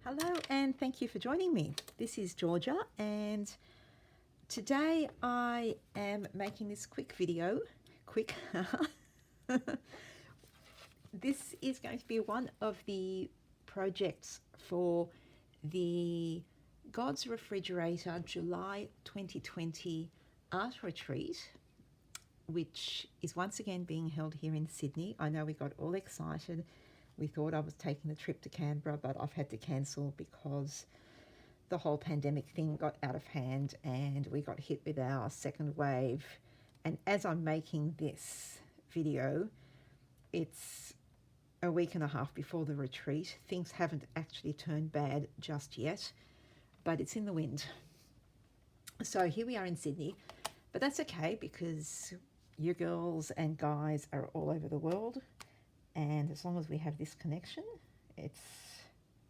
Hello and thank you for joining me. This is Georgia and today I am making this quick video. This is going to be one of the projects for the God's Refrigerator July 2020 art retreat, which is once again being held here in Sydney. I know we got all excited. We thought I was taking the trip to Canberra, but I've had to cancel because the whole pandemic thing got out of hand and we got hit with our second wave. And as I'm making this video, it's a week and a half before the retreat. Things haven't actually turned bad just yet, but it's in the wind. So here we are in Sydney, but that's okay because you girls and guys are all over the world. And as long as we have this connection, it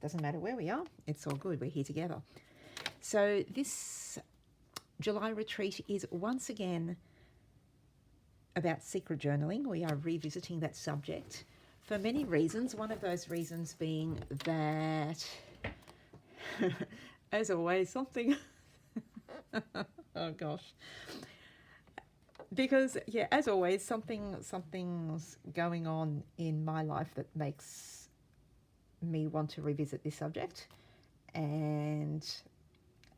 doesn't matter where we are, it's all good, we're here together. So this July retreat is once again about secret journaling. We are revisiting that subject for many reasons. One of those reasons being that, as always, something, oh gosh. Because, yeah, as always, something's going on in my life that makes me want to revisit this subject. And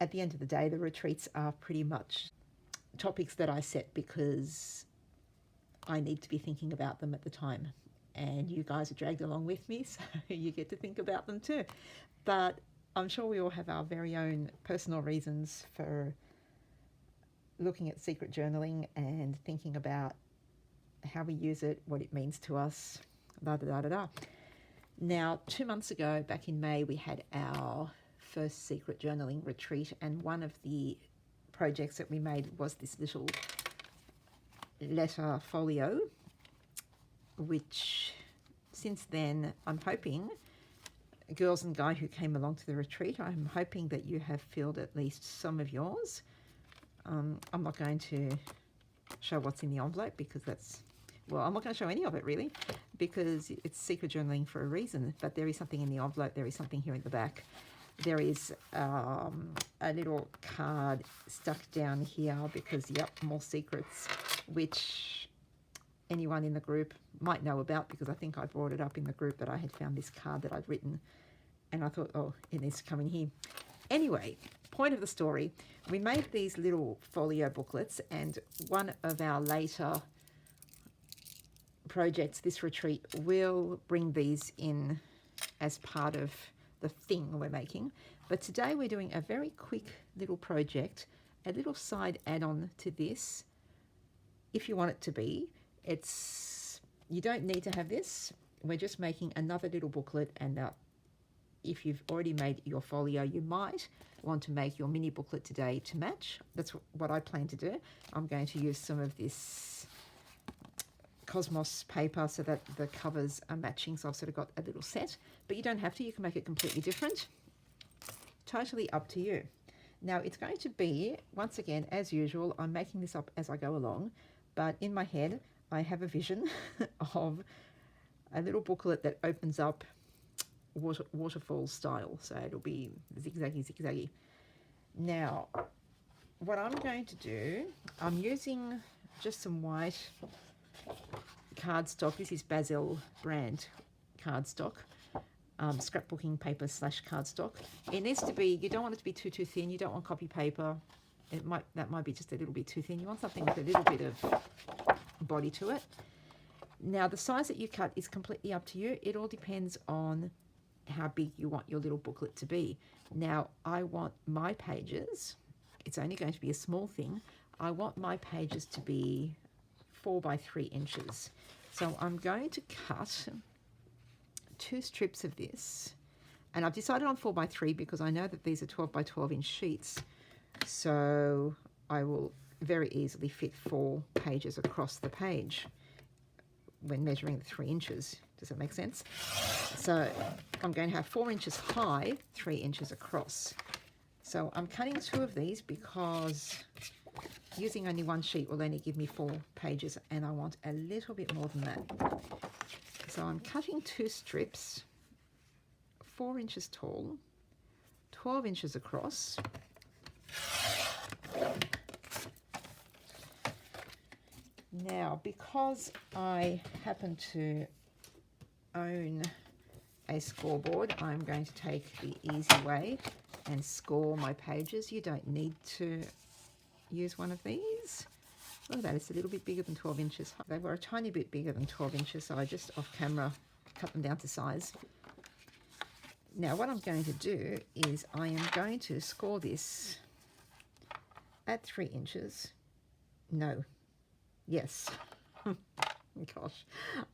at the end of the day, the retreats are pretty much topics that I set because I need to be thinking about them at the time. And you guys are dragged along with me, so you get to think about them too. But I'm sure we all have our very own personal reasons for looking at secret journaling and thinking about how we use it, what it means to us, Now, 2 months ago, back in May, we had our first secret journaling retreat, and one of the projects that we made was this little letter folio, which since then, I'm hoping, girls and guy who came along to the retreat, I'm hoping that you have filled at least some of yours. I'm not going to show what's in the envelope because I'm not going to show any of it really because it's secret journaling for a reason, but there is something in the envelope, there is something here in the back. There is a little card stuck down here because, yep, more secrets, which anyone in the group might know about because I think I brought it up in the group that I had found this card that I'd written and I thought, oh, it needs to come in here. Anyway, point of the story, we made these little folio booklets, and one of our later projects, this retreat, will bring these in as part of the thing we're making. But today we're doing a very quick little project, a little side add-on to this, if you want it to be. You don't need to have this. We're just making another little booklet, and if you've already made your folio, you might want to make your mini booklet today to match. That's what I plan to do. I'm going to use some of this Cosmos paper so that the covers are matching. So I've sort of got a little set, but you don't have to. You can make it completely different. Totally up to you. Now it's going to be, once again, as usual, I'm making this up as I go along, but in my head, I have a vision of a little booklet that opens up waterfall style, so it'll be zigzaggy. Now, what I'm going to do, I'm using just some white cardstock. This is Basil brand cardstock, scrapbooking paper / cardstock. It needs to be, you don't want it to be too thin. You don't want copy paper. That might be just a little bit too thin. You want something with a little bit of body to it. Now, the size that you cut is completely up to you. It all depends on how big you want your little booklet to be. Now, I want my pages, it's only going to be a small thing, I want my pages to be 4 by 3 inches. So I'm going to cut 2 strips of this, and I've decided on 4 by 3 because I know that these are 12 by 12 inch sheets, so I will very easily fit 4 pages across the page when measuring the 3 inches. Does that make sense? So I'm going to have 4 inches high, 3 inches across. So I'm cutting 2 of these because using only 1 sheet will only give me 4 pages, and I want a little bit more than that. So I'm cutting 2 strips, 4 inches tall, 12 inches across. Now, because I happen to own a scoreboard, I'm going to take the easy way and score my pages. You don't need to use one of these. Look at that, it's a little bit bigger than 12 inches. They were a tiny bit bigger than 12 inches, so I just off camera cut them down to size. Now what I'm going to do is I am going to score this at 3 inches. No. Yes. Gosh.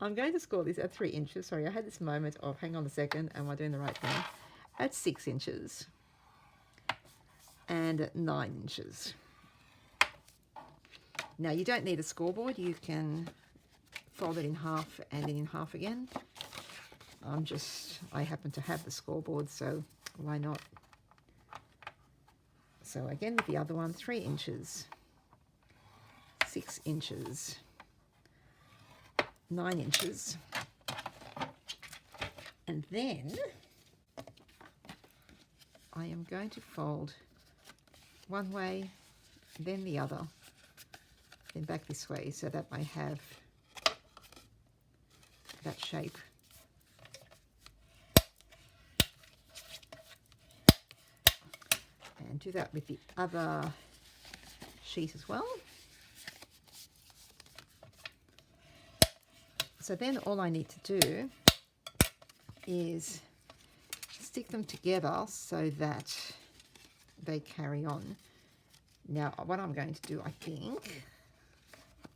I'm going to score this at 3 inches. Sorry, I had this moment of, hang on a second, am I doing the right thing? At 6 inches. And at 9 inches. Now you don't need a scoreboard. You can fold it in half and then in half again. I happen to have the scoreboard, so why not? So again with the other one, 3 inches, 6 inches, 9 inches. And then I am going to fold one way, then the other, then back this way so that I have that shape. And do that with the other sheet as well. So then all I need to do is stick them together so that they carry on. Now what I'm going to do, I think,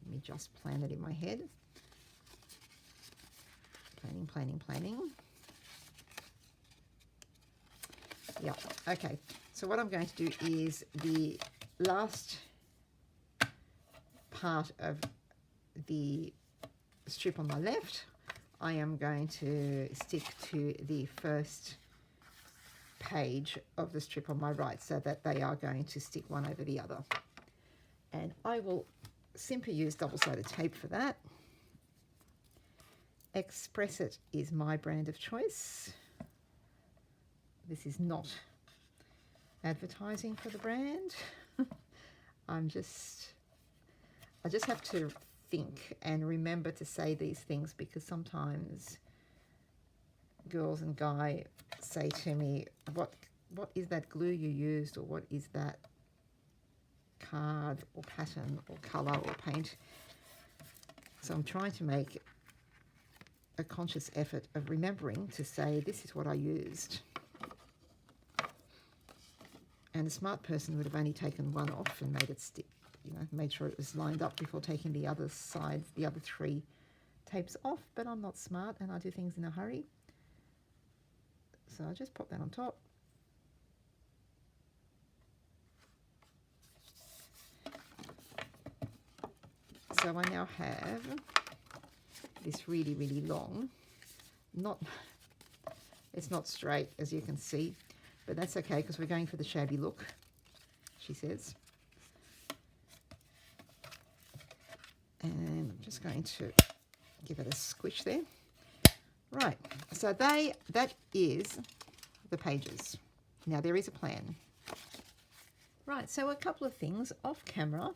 let me just plan it in my head. Planning. Yeah, okay. So what I'm going to do is the last part of the strip on my left, I am going to stick to the first page of the strip on my right so that they are going to stick one over the other. And I will simply use double-sided tape for that. Express It is my brand of choice. This is not advertising for the brand. I just have to think and remember to say these things, because sometimes girls and guys say to me, what is that glue you used, or what is that card or pattern or color or paint? So I'm trying to make a conscious effort of remembering to say this is what I used. And a smart person would have only taken one off and made it stick, made sure it was lined up before taking the other sides, the other 3 tapes off. But I'm not smart and I do things in a hurry. So I'll just pop that on top. So I now have this really, really long, it's not straight as you can see, but that's okay because we're going for the shabby look, she says. And I'm just going to give it a squish there. Right, so that is the pages. Now there is a plan. Right, so a couple of things off camera.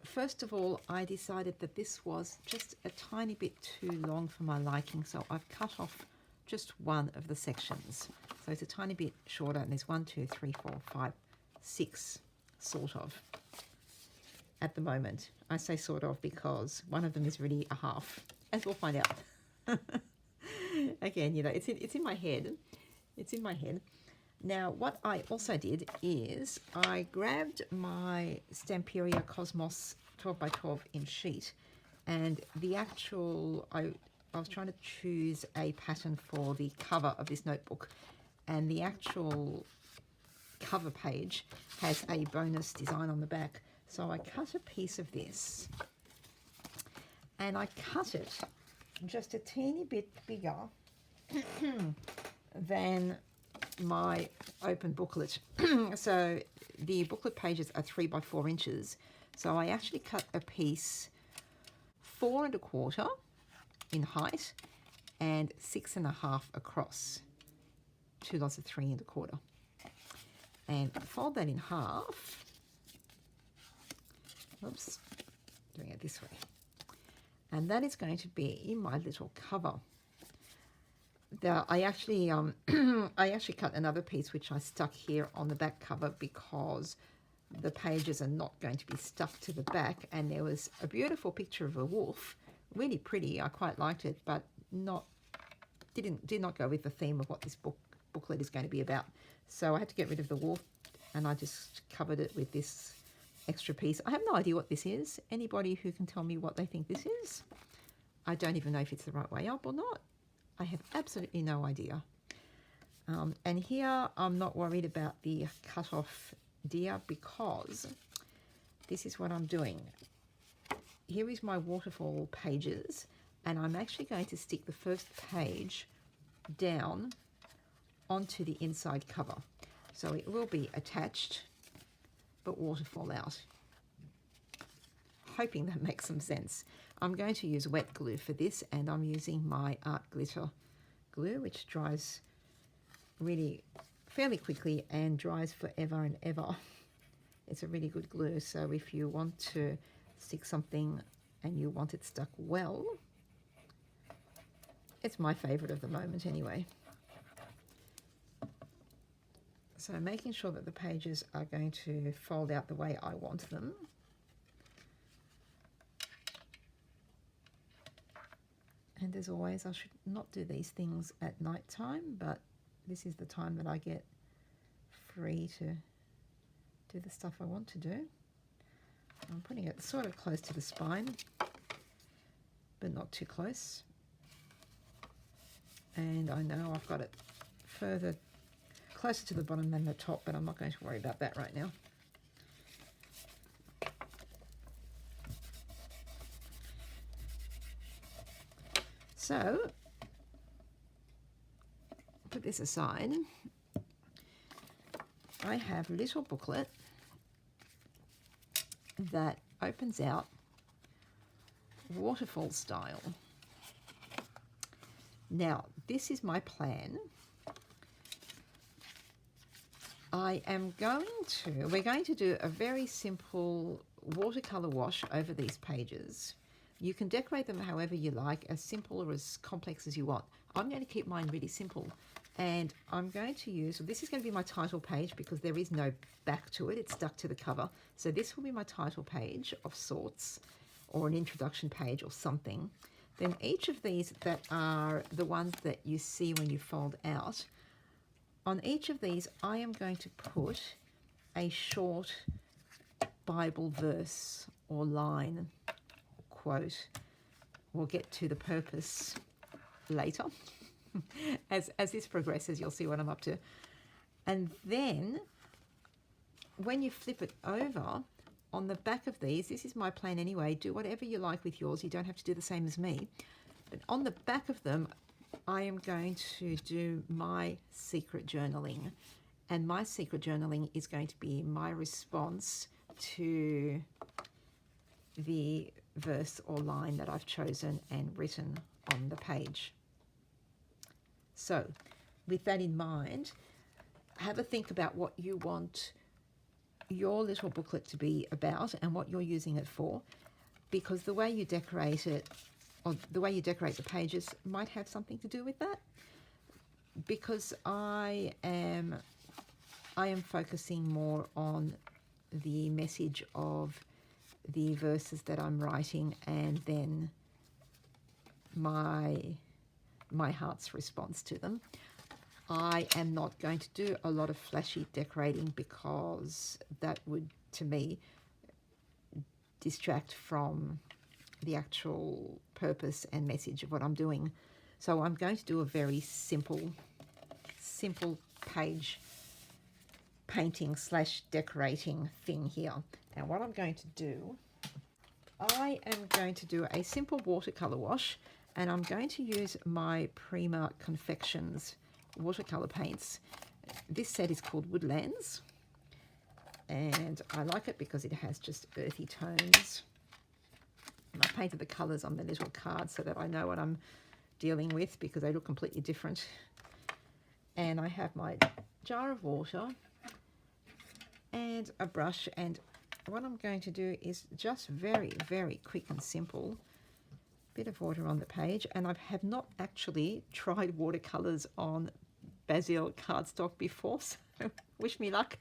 First of all, I decided that this was just a tiny bit too long for my liking, so I've cut off just one of the sections. So it's a tiny bit shorter, and there's 1, 2, 3, 4, 5, 6, sort of, at the moment. I say sort of because one of them is really a half, as we'll find out. Again, it's in my head. It's in my head. Now, what I also did is I grabbed my Stamperia Cosmos 12 by 12 inch sheet, and the actual, I was trying to choose a pattern for the cover of this notebook, and the actual cover page has a bonus design on the back. So I cut a piece of this, and I cut it just a teeny bit bigger than my open booklet. So the booklet pages are 3 by 4 inches. So I actually cut a piece 4 1/4 in height and 6 1/2 across. 2 lots of 3 1/4. and fold that in half. Oops, doing it this way. And that is going to be my little cover. I actually cut another piece which I stuck here on the back cover because the pages are not going to be stuck to the back, and there was a beautiful picture of a wolf, really pretty. I quite liked it, but did not go with the theme of what this booklet is going to be about. So I had to get rid of the wolf, and I just covered it with this extra piece. I have no idea what this is. Anybody who can tell me what they think this is? I don't even know if it's the right way up or not. I have absolutely no idea. And here I'm not worried about the cut off deer because this is what I'm doing. Here is my waterfall pages, and I'm actually going to stick the first page down onto the inside cover. So it will be attached but waterfall out. Hoping that makes some sense. I'm going to use wet glue for this, and I'm using my art glitter glue, which dries really fairly quickly and dries forever and ever. It's a really good glue, so if you want to stick something and you want it stuck well, it's my favorite of the moment anyway. So making sure that the pages are going to fold out the way I want them. And as always, I should not do these things at night time, but this is the time that I get free to do the stuff I want to do. I'm putting it sort of close to the spine, but not too close. And I know I've got it further closer to the bottom than the top, but I'm not going to worry about that right now. So, put this aside. I have a little booklet that opens out waterfall style. Now, this is my plan. We're going to do a very simple watercolor wash over these pages. You can decorate them however you like, as simple or as complex as you want. I'm going to keep mine really simple, and I'm going to use, this is going to be my title page because there is no back to it, it's stuck to the cover. So this will be my title page of sorts, or an introduction page or something. Then each of these that are the ones that you see when you fold out, on each of these I am going to put a short Bible verse or line, quote. We'll get to the purpose later. As this progresses, you'll see what I'm up to. And then when you flip it over, on the back of these, this is my plan anyway, do whatever you like with yours, you don't have to do the same as me. But on the back of them, I am going to do my secret journaling. And my secret journaling is going to be my response to the verse or line that I've chosen and written on the page. So, with that in mind, have a think about what you want your little booklet to be about and what you're using it for, because the way you decorate it, or the way you decorate the pages, might have something to do with that. Because I am focusing more on the message of the verses that I'm writing, and then my heart's response to them. I am not going to do a lot of flashy decorating because that would, to me, distract from the actual purpose and message of what I'm doing. So I'm going to do a very simple page painting / decorating thing here. And what I'm going to do, I am going to do a simple watercolor wash, and I'm going to use my Prima Confections watercolor paints. This set is called Woodlands, and I like it because it has just earthy tones. And I painted the colors on the little card so that I know what I'm dealing with, because they look completely different. And I have my jar of water, and a brush. And what I'm going to do is just very, very quick and simple. Bit of water on the page, and I have not actually tried watercolors on Basil cardstock before, so wish me luck.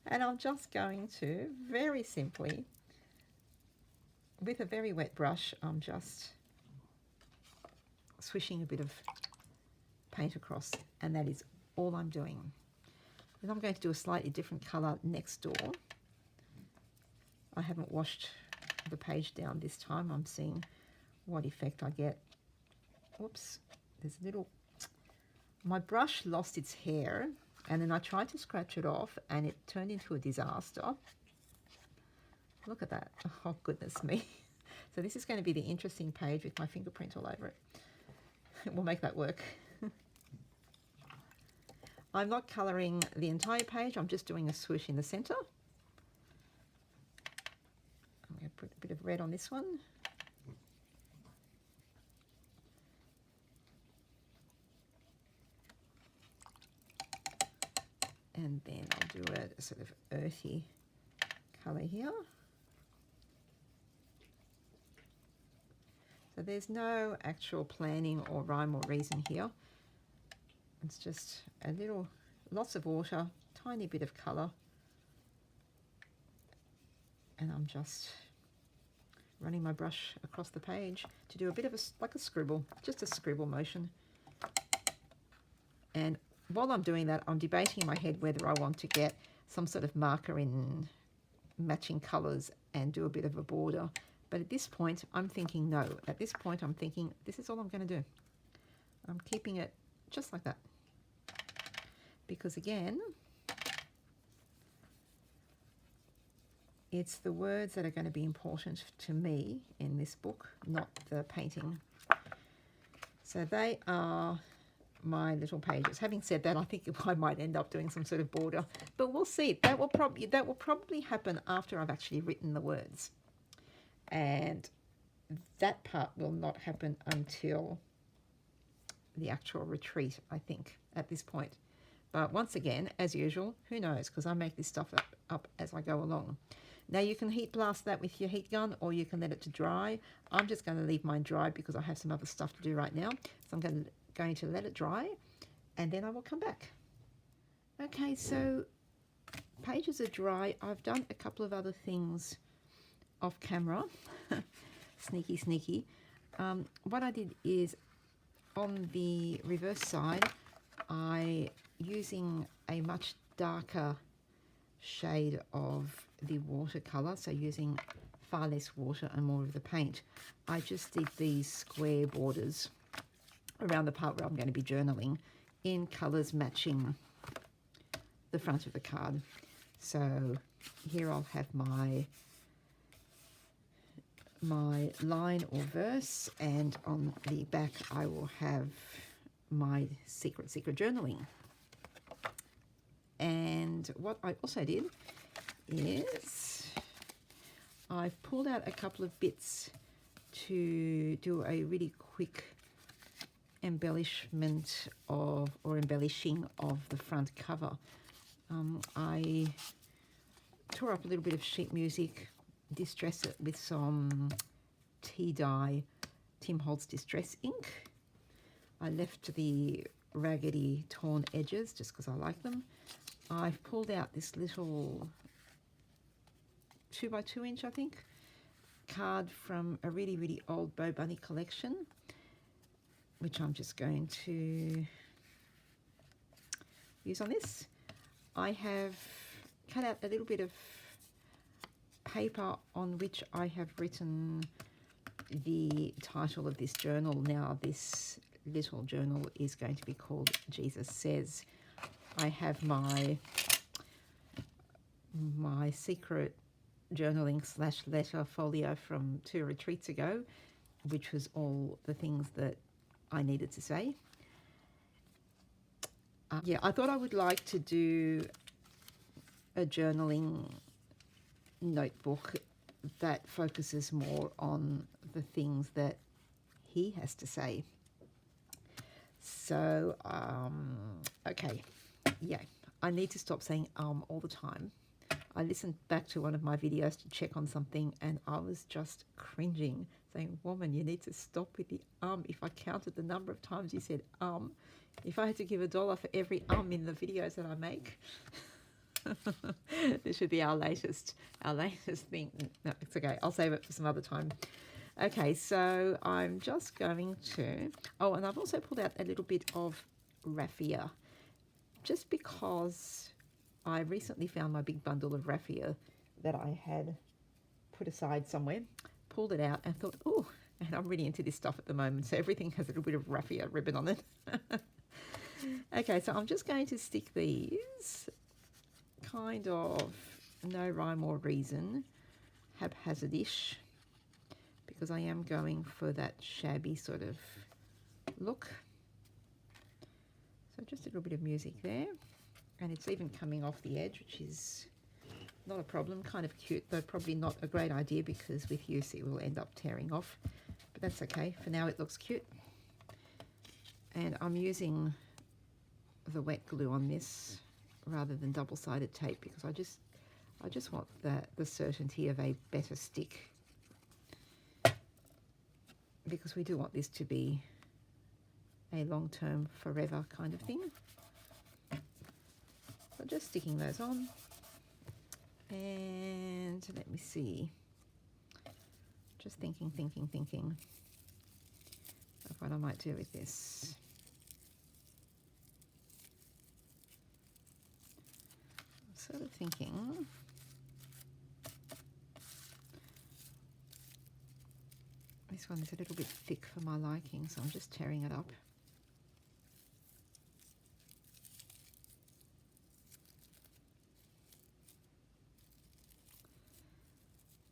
And I'm just going to very simply, with a very wet brush, I'm just swishing a bit of paint across, and that is all I'm doing. And I'm going to do a slightly different color next door. I haven't washed the page down this time. I'm seeing what effect I get. Whoops, there's a little, my brush lost its hair, and then I tried to scratch it off and it turned into a disaster. Look at that. Oh goodness me. So this is going to be the interesting page with my fingerprint all over it. We'll make that work. I'm not colouring the entire page, I'm just doing a swoosh in the centre. I'm going to put a bit of red on this one. And then I'll do a sort of earthy colour here. So there's no actual planning or rhyme or reason here. It's just a little, lots of water, tiny bit of colour. And I'm just running my brush across the page to do a bit of like a scribble, just a scribble motion. And while I'm doing that, I'm debating in my head whether I want to get some sort of marker in matching colours and do a bit of a border. But at this point, I'm thinking no. At this point, I'm thinking this is all I'm going to do. I'm keeping it just like that. Because again, it's the words that are going to be important to me in this book, not the painting. So they are my little pages. Having said that, I think I might end up doing some sort of border, but we'll see. That will probably happen after I've actually written the words, and that part will not happen until the actual retreat, I think, at this point. But once again, as usual, who knows, because I make this stuff up as I go along. Now you can heat blast that with your heat gun, or you can let it to dry. I'm just going to leave mine dry because I have some other stuff to do right now. So I'm going to let it dry, and then I will come back. Okay, so pages are dry. I've done a couple of other things off camera. Sneaky, sneaky. What I did is on the reverse side, using a much darker shade of the watercolor, so using far less water and more of the paint, I just did these square borders around the part where I'm going to be journaling in colors matching the front of the card. So here I'll have my line or verse, and on the back I will have my secret journaling. And what I also did is I've pulled out a couple of bits to do a really quick embellishment of, or embellishing of, the front cover. I tore up a little bit of sheet music, distress it with some tea dye Tim Holtz Distress ink. I left the raggedy torn edges just because I like them. I've pulled out this little 2x2 inch, I think, card from a really, really old Bo Bunny collection, which I'm just going to use on this. I have cut out a little bit of paper on which I have written the title of this journal. Now, this little journal is going to be called Jesus Says. I have my secret journaling / letter folio from 2 retreats ago, which was all the things that I needed to say. Yeah, I thought I would like to do a journaling notebook that focuses more on the things that he has to say. So, okay, yeah, I need to stop saying all the time. I listened back to one of my videos to check on something and I was just cringing, saying, woman, you need to stop with the If I counted the number of times you said if I had to give $1 for every in the videos that I make, this should be our latest thing. No, it's okay. I'll save it for some other time. Okay, so I'm just going to... Oh, and I've also pulled out a little bit of raffia, just because I recently found my big bundle of raffia that I had put aside somewhere, pulled it out and thought, oh, and I'm really into this stuff at the moment, so everything has a little bit of raffia ribbon on it. Okay, so I'm just going to stick these kind of no rhyme or reason, haphazardish, because I am going for that shabby sort of look. So just a little bit of music there, and it's even coming off the edge, which is not a problem. Kind of cute, though probably not a great idea because with use it will end up tearing off, but that's okay. For now it looks cute. And I'm using the wet glue on this rather than double-sided tape because I just want the certainty of a better stick, because we do want this to be a long-term, forever kind of thing. So just sticking those on, and let me see, just thinking of what I might do with this. Sort of thinking this one is a little bit thick for my liking, so I'm just tearing it up.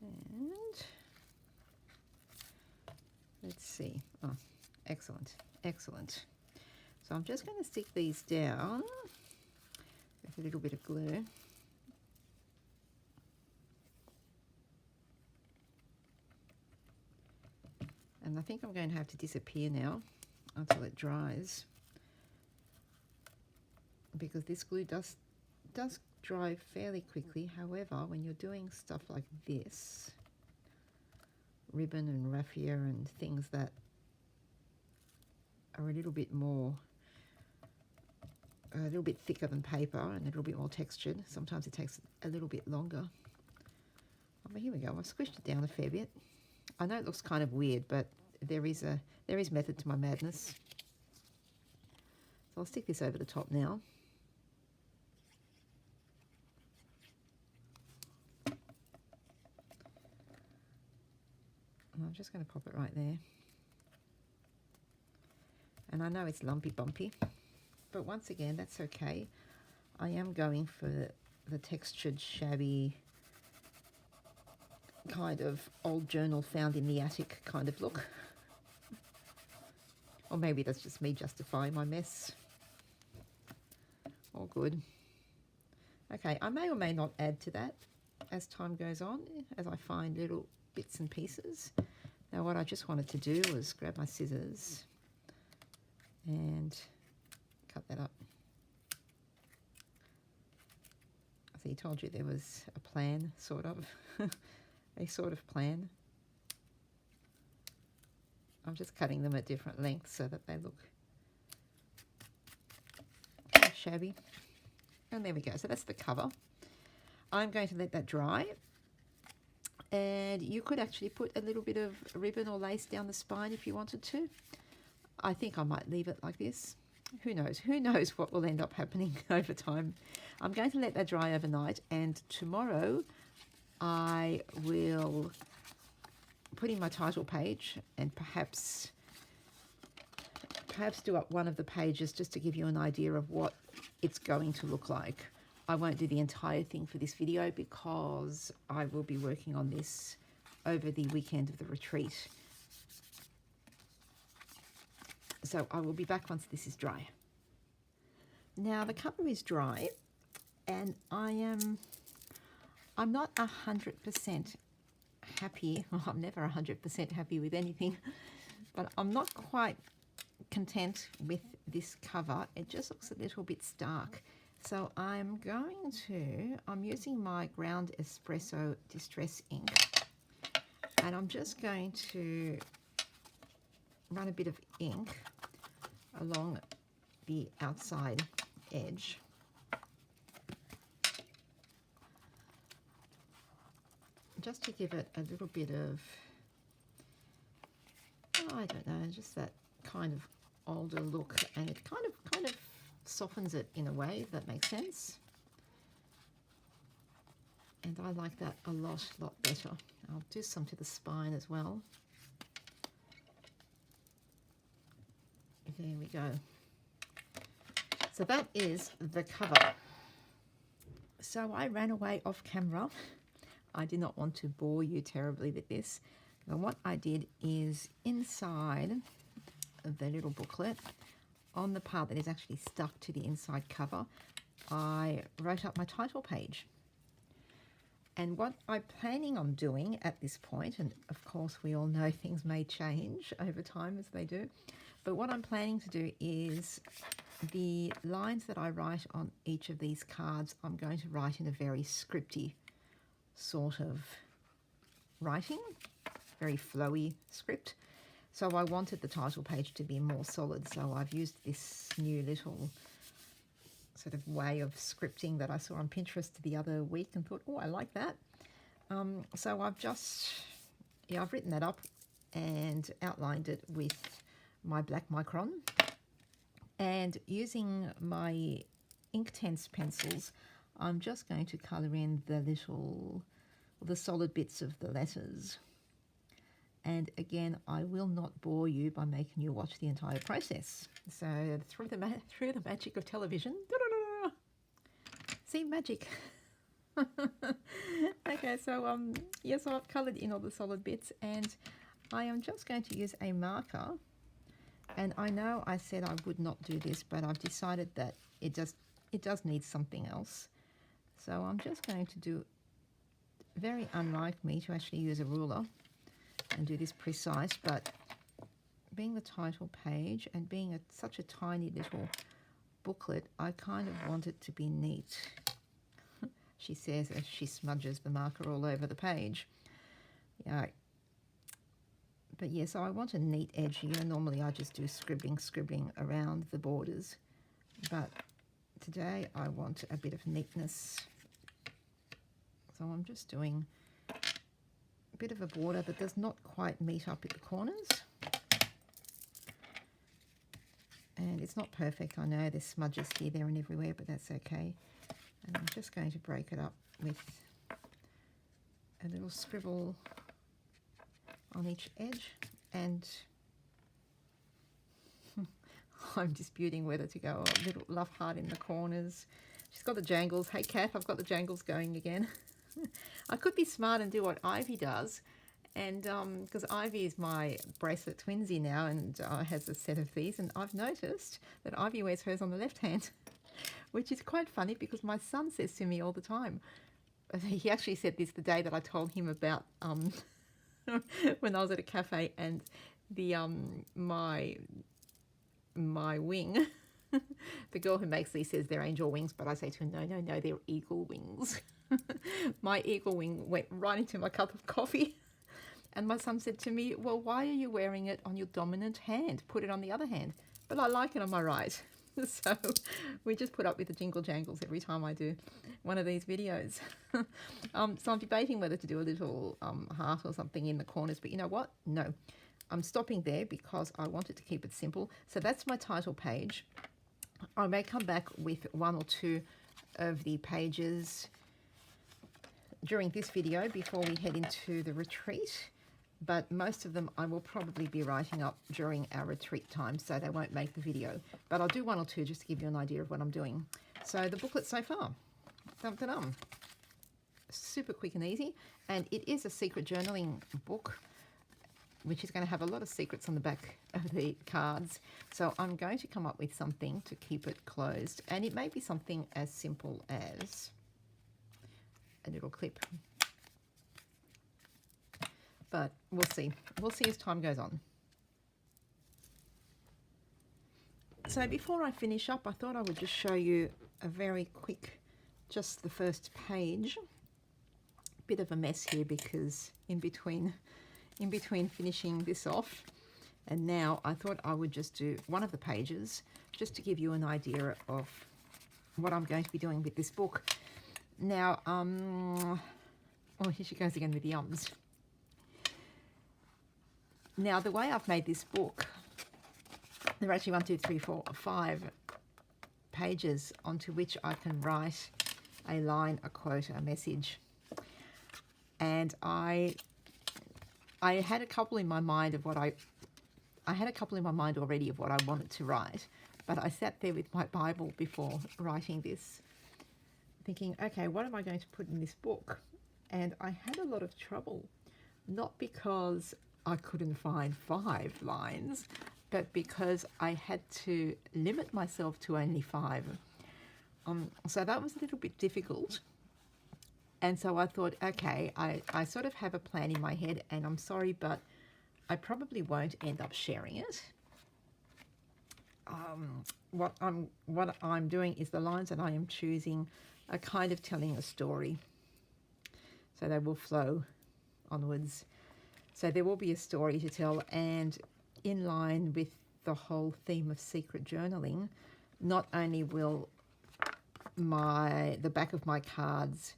And let's see. Oh, excellent, excellent. So I'm just going to stick these down with a little bit of glue. And I think I'm going to have to disappear now until it dries, because this glue does dry fairly quickly. However, when you're doing stuff like this, ribbon and raffia and things that are a little bit thicker than paper and a little bit more textured, sometimes it takes a little bit longer. Oh, but here we go. I've squished it down a fair bit. I know it looks kind of weird, but there is method to my madness. So I'll stick this over the top now. And I'm just going to pop it right there. And I know it's lumpy bumpy, but once again, that's okay. I am going for the textured, shabby, kind of old journal found in the attic kind of look. Or maybe that's just me justifying my mess. All good. Okay, I may or may not add to that as time goes on, as I find little bits and pieces. Now what I just wanted to do was grab my scissors and cut that up. So he told you there was a plan, sort of. A sort of plan. I'm just cutting them at different lengths so that they look kind of shabby. And there we go. So that's the cover. I'm going to let that dry. And you could actually put a little bit of ribbon or lace down the spine if you wanted to. I think I might leave it like this. Who knows? Who knows what will end up happening over time. I'm going to let that dry overnight, and tomorrow I will put in my title page and perhaps do up one of the pages just to give you an idea of what it's going to look like. I won't do the entire thing for this video because I will be working on this over the weekend of the retreat. So I will be back once this is dry. Now the cover is dry, and I'm not 100% happy. Well, I'm never 100% happy with anything, but I'm not quite content with this cover. It just looks a little bit stark. So I'm using my ground espresso distress ink, and I'm just going to run a bit of ink along the outside edge. Just to give it a little bit of, I don't know, just that kind of older look, and it kind of softens it in a way, if that makes sense. And I like that a lot better. I'll do some to the spine as well. There we go. So that is the cover. So I ran away off camera. I did not want to bore you terribly with this. And what I did is inside the little booklet, on the part that is actually stuck to the inside cover, I wrote up my title page. And what I'm planning on doing at this point, and of course we all know things may change over time as they do, but what I'm planning to do is the lines that I write on each of these cards, I'm going to write in a very scripty sort of writing, very flowy script. So I wanted the title page to be more solid, so I've used this new little sort of way of scripting that I saw on Pinterest the other week and thought, oh, I like that. So I've written that up and outlined it with my black micron, and using my Inktense pencils, I'm just going to colour in the solid bits of the letters. And again, I will not bore you by making you watch the entire process. So through the magic of television, see, magic. Okay, so yes, I've coloured in all the solid bits, and I am just going to use a marker. And I know I said I would not do this, but I've decided that it does need something else. So I'm just going to do, very unlike me to actually use a ruler and do this precise, but being the title page and being such a tiny little booklet, I kind of want it to be neat, she says as she smudges the marker all over the page. Yeah. But yeah, so I want a neat edge here. Normally I just do scribbling around the borders, but today I want a bit of neatness. So I'm just doing a bit of a border that does not quite meet up at the corners. And it's not perfect, I know, there's smudges here, there and everywhere, but that's okay. And I'm just going to break it up with a little scribble on each edge, and I'm disputing whether to go a little love heart in the corners. She's got the jangles. Hey Kath, I've got the jangles going again. I could be smart and do what Ivy does, and because Ivy is my bracelet twinsy now and has a set of these, and I've noticed that Ivy wears hers on the left hand, which is quite funny because my son says to me all the time, he actually said this the day that I told him about when I was at a cafe and the my wing, the girl who makes these says they're angel wings, but I say to her, no, they're eagle wings. My eagle wing went right into my cup of coffee. And my son said to me, well, why are you wearing it on your dominant hand? Put it on the other hand. But I like it on my right. So we just put up with the jingle jangles every time I do one of these videos. So I'm debating whether to do a little heart or something in the corners, but you know what? No, I'm stopping there because I wanted to keep it simple. So that's my title page. I may come back with one or two of the pages during this video before we head into the retreat, but most of them I will probably be writing up during our retreat time, so they won't make the video. But I'll do one or two just to give you an idea of what I'm doing. So the booklet so far, dum-da-dum, super quick and easy, and it is a secret journaling book, which is going to have a lot of secrets on the back of the cards. So I'm going to come up with something to keep it closed, and it may be something as simple as a little clip. But we'll see. We'll see as time goes on. So before I finish up, I thought I would just show you a very quick, just the first page. Bit of a mess here because in between finishing this off and now, I thought I would just do one of the pages just to give you an idea of what I'm going to be doing with this book. Now, oh, here she goes again with the ums. Now, the way I've made this book, there are actually 1, 2, 3, 4, 5 pages onto which I can write a line, a quote, a message. And I had a couple in my mind of what I had a couple in my mind already of what I wanted to write, but I sat there with my Bible before writing this, thinking, okay, what am I going to put in this book? And I had a lot of trouble, not because I couldn't find 5 lines, but because I had to limit myself to only 5. So that was a little bit difficult. And so I thought, okay, I sort of have a plan in my head, and I'm sorry, but I probably won't end up sharing it. What I'm doing is the lines that I am choosing are kind of telling a story. So they will flow onwards. So there will be a story to tell, and in line with the whole theme of secret journaling, not only will the back of my cards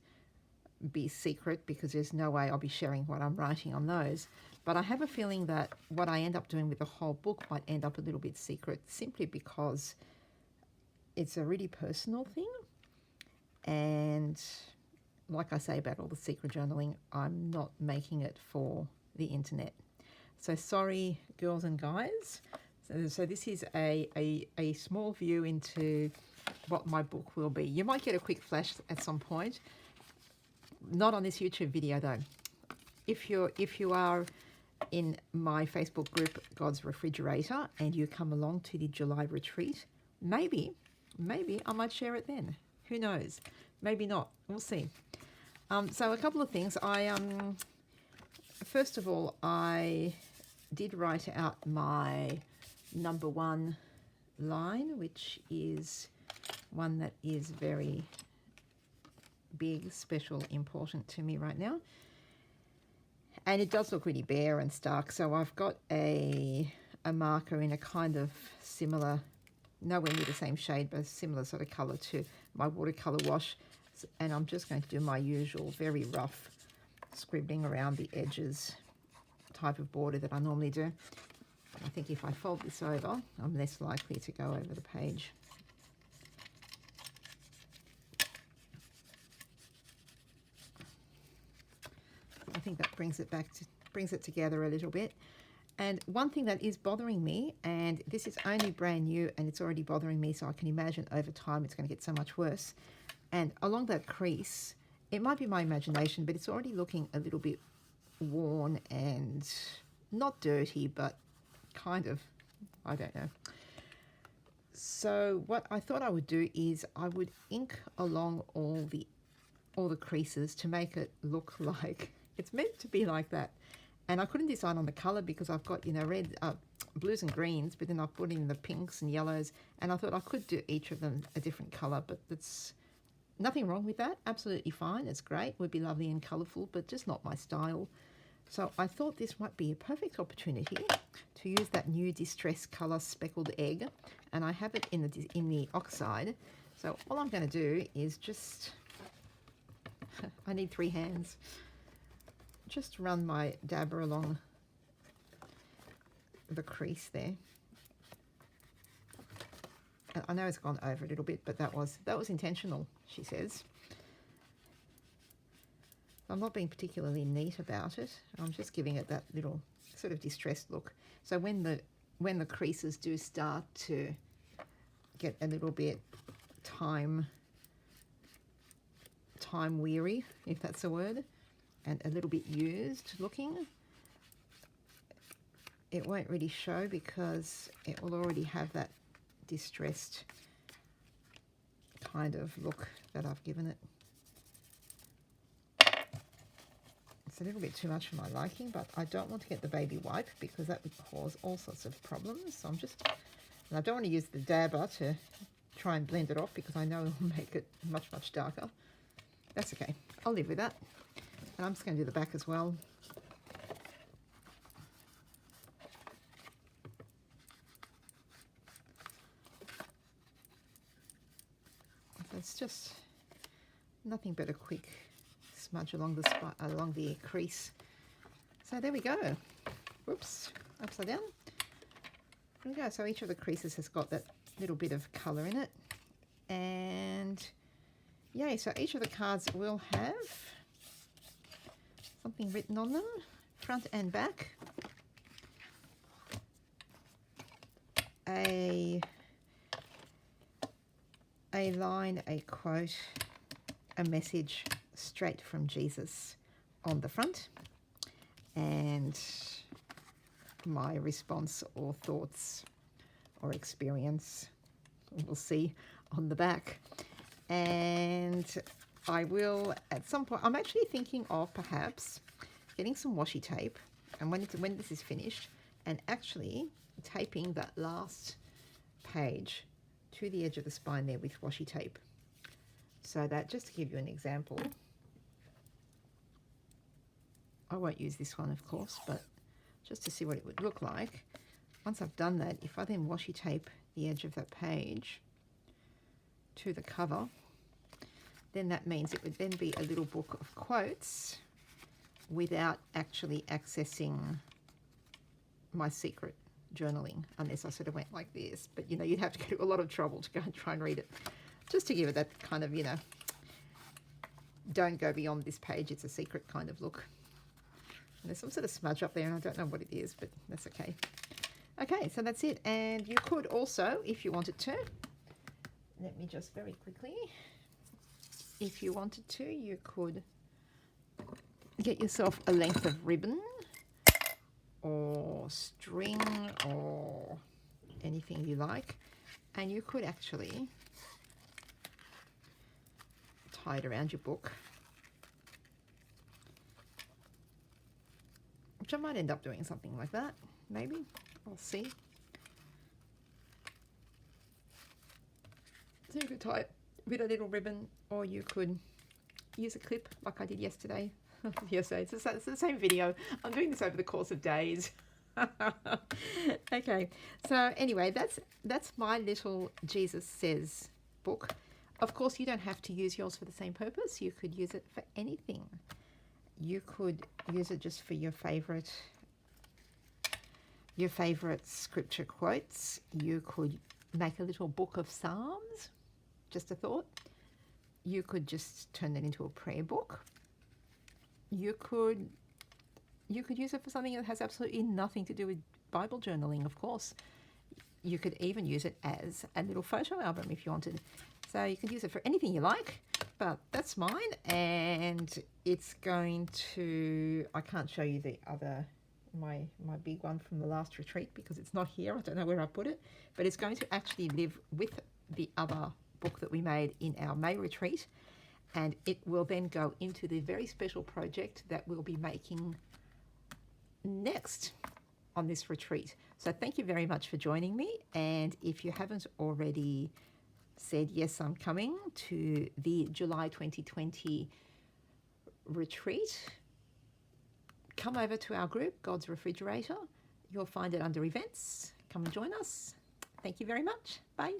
be secret because there's no way I'll be sharing what I'm writing on those, but I have a feeling that what I end up doing with the whole book might end up a little bit secret, simply because it's a really personal thing. And like I say about all the secret journaling, I'm not making it for the internet. So sorry, girls and guys. So this is a small view into what my book will be. You might get a quick flash at some point. Not on this YouTube video though. If you are in my Facebook group, God's Refrigerator, and you come along to the July retreat, maybe I might share it then. Who knows? Maybe not. We'll see. So a couple of things. First of all, I did write out my number 1 line, which is one that is very big, special, important to me right now. And it does look really bare and stark, so I've got a marker in a kind of similar, nowhere near the same shade, but a similar sort of colour to my watercolour wash. And I'm just going to do my usual very rough scribbling around the edges type of border that I normally do. I think if I fold this over, I'm less likely to go over the page. I think that brings it together a little bit. And one thing that is bothering me, and this is only brand new and it's already bothering me, so I can imagine over time it's going to get so much worse. And along that crease, it might be my imagination, but it's already looking a little bit worn and not dirty, but kind of, I don't know. So what I thought I would do is I would ink along all the creases to make it look like it's meant to be like that. And I couldn't decide on the color because I've got, red, blues and greens, but then I've put in the pinks and yellows, and I thought I could do each of them a different color, but that's nothing wrong with that. Absolutely fine. It's great. Would be lovely and colorful, but just not my style. So I thought this might be a perfect opportunity to use that new Distress color Speckled Egg, and I have it in the oxide. So all I'm going to do is just, I need 3 hands. Just run my dabber along the crease there. I know it's gone over a little bit, but that was intentional, she says. I'm not being particularly neat about it. I'm just giving it that little sort of distressed look. So when the creases do start to get a little bit time weary, if that's a word, and a little bit used looking, it won't really show because it will already have that distressed kind of look that I've given it. It's a little bit too much for my liking, but I don't want to get the baby wipe because that would cause all sorts of problems. So and I don't want to use the dabber to try and blend it off because I know it'll make it much, much darker. That's okay. I'll live with that. And I'm just going to do the back as well. So it's just nothing but a quick smudge along the crease. So there we go. Whoops, upside down. There we go. So each of the creases has got that little bit of colour in it. And yay, so each of the cards will have something written on them, front and back. A line, a quote, a message straight from Jesus on the front, and my response or thoughts or experience, we'll see, on the back. And I will, at some point, I'm actually thinking of perhaps getting some washi tape, and when this is finished, and actually taping that last page to the edge of the spine there with washi tape. So that, just to give you an example, I won't use this one of course, but just to see what it would look like. Once I've done that, if I then washi tape the edge of that page to the cover, then that means it would then be a little book of quotes without actually accessing my secret journaling, unless I sort of went like this. But you know, you'd have to go to a lot of trouble to go and try and read it, just to give it that kind of, you know, don't go beyond this page, it's a secret kind of look. And there's some sort of smudge up there and I don't know what it is, but that's okay. Okay, so that's it. And you could also, if you wanted to, let me just very quickly, if you wanted to, you could get yourself a length of ribbon or string or anything you like, and you could actually tie it around your book, which I might end up doing something like that, maybe. I'll see. So you could tie it with a little ribbon, or you could use a clip like I did yesterday. Yesterday, it's the same video. I'm doing this over the course of days. Okay, so anyway, that's my little Jesus Says book. Of course, you don't have to use yours for the same purpose. You could use it for anything. You could use it just for your favorite scripture quotes. You could make a little book of Psalms, just a thought. You could just turn that into a prayer book. You could use it for something that has absolutely nothing to do with Bible journaling, of course. You could even use it as a little photo album if you wanted. So you could use it for anything you like, but that's mine, and it's going to, I can't show you the other, my big one from the last retreat because it's not here. I don't know where I put it, but it's going to actually live with the other book that we made in our May retreat, and it will then go into the very special project that we'll be making next on this retreat. So thank you very much for joining me, and if you haven't already said yes, I'm coming to the July 2020 retreat, come over to our group, God's Refrigerator. You'll find it under events. Come and join us. Thank you very much. Bye.